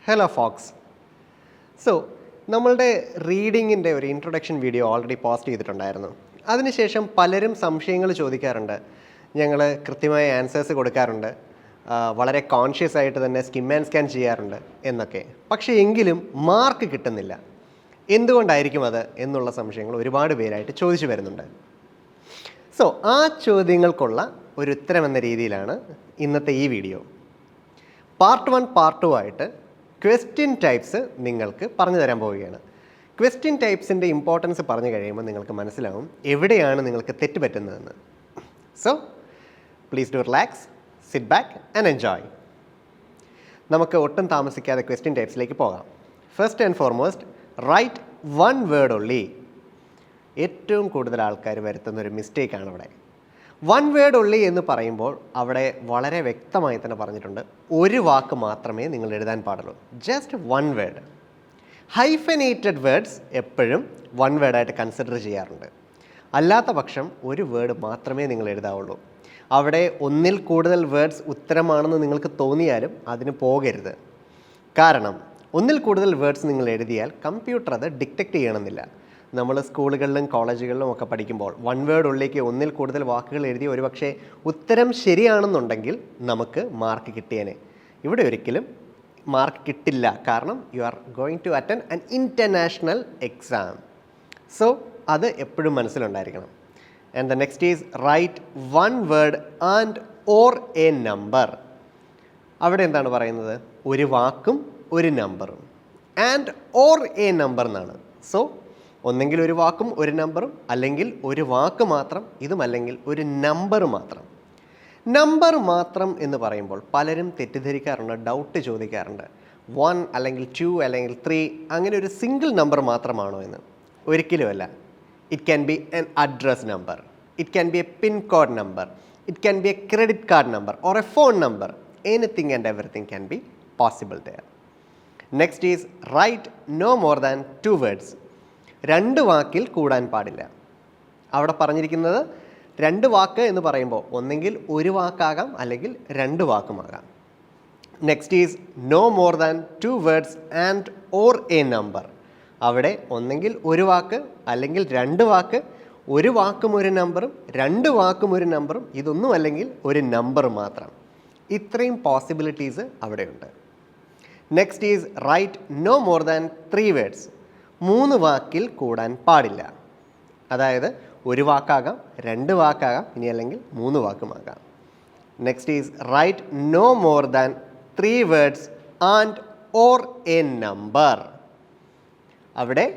Hello Fox. So നമ്മളുടെ റീഡിങ്ങിൻ്റെ ഒരു introduction video already post ചെയ്തിട്ടുണ്ടായിരുന്നു. അതിനുശേഷം പലരും സംശയങ്ങൾ ചോദിക്കാറുണ്ട്. ഞങ്ങൾ കൃത്യമായ ആൻസേഴ്സ് കൊടുക്കാറുണ്ട്, വളരെ കോൺഷ്യസ് ആയിട്ട് തന്നെ സ്കിം ആൻഡ് സ്കാൻ ചെയ്യാറുണ്ട് എന്നൊക്കെ. പക്ഷേ എങ്കിലും മാർക്ക് കിട്ടുന്നില്ല. എന്തുകൊണ്ടായിരിക്കും അത് എന്നുള്ള സംശയങ്ങൾ ഒരുപാട് പേരായിട്ട് ചോദിച്ചു വരുന്നുണ്ട്. സോ ആ ചോദ്യങ്ങൾക്കുള്ള ഒരു ഉത്തരമെന്ന രീതിയിലാണ് ഇന്നത്തെ ഈ വീഡിയോ. പാർട്ട് 1, പാർട്ട് 2 ആയിട്ട് ക്വസ്റ്റ്യൻ ടൈപ്സ് നിങ്ങൾക്ക് പറഞ്ഞു തരാൻ പോവുകയാണ്. ക്വസ്റ്റ്യൻ ടൈപ്സിൻ്റെ ഇമ്പോർട്ടൻസ് പറഞ്ഞു കഴിയുമ്പോൾ നിങ്ങൾക്ക് മനസ്സിലാവും എവിടെയാണ് നിങ്ങൾക്ക് തെറ്റ് പറ്റുന്നതെന്ന്. So please do relax, sit back and enjoy. നമുക്ക് ഒട്ടും താമസിക്കാതെ ക്വസ്റ്റ്യൻ ടൈപ്സിലേക്ക് പോകാം. First and foremost, write one word only. ഏറ്റവും കൂടുതൽ ആൾക്കാർ വരുത്തുന്ന ഒരു മിസ്റ്റേക്കാണ് അവിടെ. വൺ വേർഡ് ഒൺലി എന്ന് പറയുമ്പോൾ അവിടെ വളരെ വ്യക്തമായി തന്നെ പറഞ്ഞിട്ടുണ്ട്, ഒരു വാക്ക് മാത്രമേ നിങ്ങൾ എഴുതാൻ പാടുള്ളൂ. Just one word. Hyphenated words എപ്പോഴും വൺ വേർഡായിട്ട് കൺസിഡർ ചെയ്യാറുണ്ട്. അല്ലാത്ത പക്ഷം ഒരു വേർഡ് മാത്രമേ നിങ്ങൾ എഴുതാവുള്ളൂ. അവിടെ ഒന്നിൽ കൂടുതൽ വേർഡ്സ് ഉത്തരമാണെന്ന് നിങ്ങൾക്ക് തോന്നിയാലും അതിന് പോകരുത്. കാരണം ഒന്നിൽ കൂടുതൽ വേർഡ്സ് നിങ്ങൾ എഴുതിയാൽ കമ്പ്യൂട്ടർ അത് ഡിറ്റക്റ്റ് ചെയ്യണമെന്നില്ല. നമ്മൾ സ്കൂളുകളിലും കോളേജുകളിലും ഒക്കെ പഠിക്കുമ്പോൾ വൺ വേർഡ് ഉള്ളിലേക്ക് ഒന്നിൽ കൂടുതൽ വാക്കുകൾ എഴുതി ഒരുപക്ഷെ ഉത്തരം ശരിയാണെന്നുണ്ടെങ്കിൽ നമുക്ക് മാർക്ക് കിട്ടിയേനെ. ഇവിടെ ഒരിക്കലും മാർക്ക് കിട്ടില്ല. കാരണം you are going to attend an international exam. So അത് എപ്പോഴും മനസ്സിലുണ്ടായിരിക്കണം. And the next is write one word and or a number. അവിടെ എന്താണ് പറയുന്നത്? ഒരു വാക്കും ഒരു നമ്പറും. ആൻഡ് ഓർ എ നമ്പർ എന്നാണ്. സോ ഒന്നെങ്കിൽ ഒരു വാക്കും ഒരു നമ്പറും, അല്ലെങ്കിൽ ഒരു വാക്ക് മാത്രം, ഇതുമല്ലെങ്കിൽ ഒരു നമ്പർ മാത്രം. നമ്പർ മാത്രം എന്ന് പറയുമ്പോൾ പലരും തെറ്റിദ്ധരിക്കാറുണ്ട്, ഡൗട്ട് ചോദിക്കാറുണ്ട്. 1 അല്ലെങ്കിൽ 2 അല്ലെങ്കിൽ 3 അങ്ങനെ ഒരു സിംഗിൾ നമ്പർ മാത്രമാണോ എന്ന്. ഒരിക്കലുമല്ല. It can be an address number, it can be a pin code number, it can be a credit card number or a phone number. Anything and everything can be possible there. Next is write no more than 2 words. 2 വാക്കിൽ കൂടാൻ പാടില്ല. അവിടെ പറഞ്ഞിരിക്കുന്നത് 2 വാക്ക് എന്ന് പറയുമ്പോൾ ഒന്നെങ്കിൽ ഒരു വാക്കാകാം അല്ലെങ്കിൽ 2 വാക്കുമാകാം. Next is no more than 2 words and or a number. അവിടെ ഒന്നെങ്കിൽ ഒരു വാക്ക് അല്ലെങ്കിൽ 2 വാക്ക്, ഒരു വാക്കും ഒരു നമ്പറും, 2 വാക്കും ഒരു നമ്പറും, ഇതൊന്നും അല്ലെങ്കിൽ ഒരു നമ്പർ മാത്രം. ഇത്രയും പോസിബിലിറ്റീസ് അവിടെയുണ്ട്. Next is write no more than 3 words. 3 വാക്കിൽ കൂടാൻ പാടില്ല. അതായത് ഒരു വാക്കാകാം, 2 വാക്കാകാം, ഇനി അല്ലെങ്കിൽ 3 വാക്കുമാകാം. Next is write no more than 3 words and or a number. അവിടെ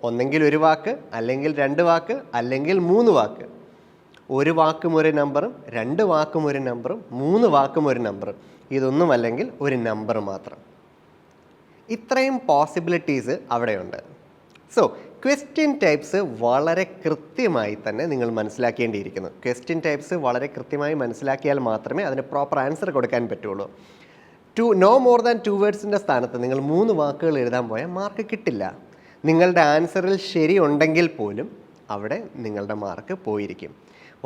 ഒന്നെങ്കിൽ ഒരു വാക്ക് അല്ലെങ്കിൽ 2 വാക്ക് അല്ലെങ്കിൽ 3 വാക്ക്. ഒരു വാക്കും ഒരു നമ്പറും, 2 വാക്കും ഒരു നമ്പറും, 3 വാക്കും ഒരു നമ്പറും, ഇതൊന്നും അല്ലെങ്കിൽ ഒരു നമ്പർ മാത്രം. ഇത്രയും പോസിബിലിറ്റീസ് അവിടെയുണ്ട്. സോ ക്വസ്റ്റ്യൻ ടൈപ്സ് വളരെ കൃത്യമായി തന്നെ നിങ്ങൾ മനസ്സിലാക്കേണ്ടിയിരിക്കുന്നു. ക്വസ്റ്റ്യൻ ടൈപ്സ് വളരെ കൃത്യമായി മനസ്സിലാക്കിയാൽ മാത്രമേ അതിന് പ്രോപ്പർ ആൻസർ കൊടുക്കാൻ പറ്റുള്ളൂ. നോ മോർ ദാൻ 2 വേർഡ്സിൻ്റെ സ്ഥാനത്ത് നിങ്ങൾ 3 വാക്കുകൾ എഴുതാൻ പോയാൽ മാർക്ക് കിട്ടില്ല. നിങ്ങളുടെ ആൻസറിൽ ശരിയുണ്ടെങ്കിൽ പോലും അവിടെ നിങ്ങളുടെ മാർക്ക് പോയിരിക്കും.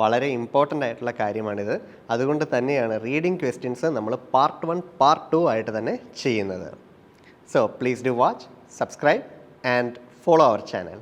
വളരെ ഇമ്പോർട്ടൻ്റ് ആയിട്ടുള്ള കാര്യമാണിത്. അതുകൊണ്ട് തന്നെയാണ് റീഡിംഗ് ക്വസ്റ്റ്യൻസ് നമ്മൾ പാർട്ട് 1, പാർട്ട് 2 ആയിട്ട് തന്നെ ചെയ്യുന്നത്. So please do watch, subscribe and follow our channel.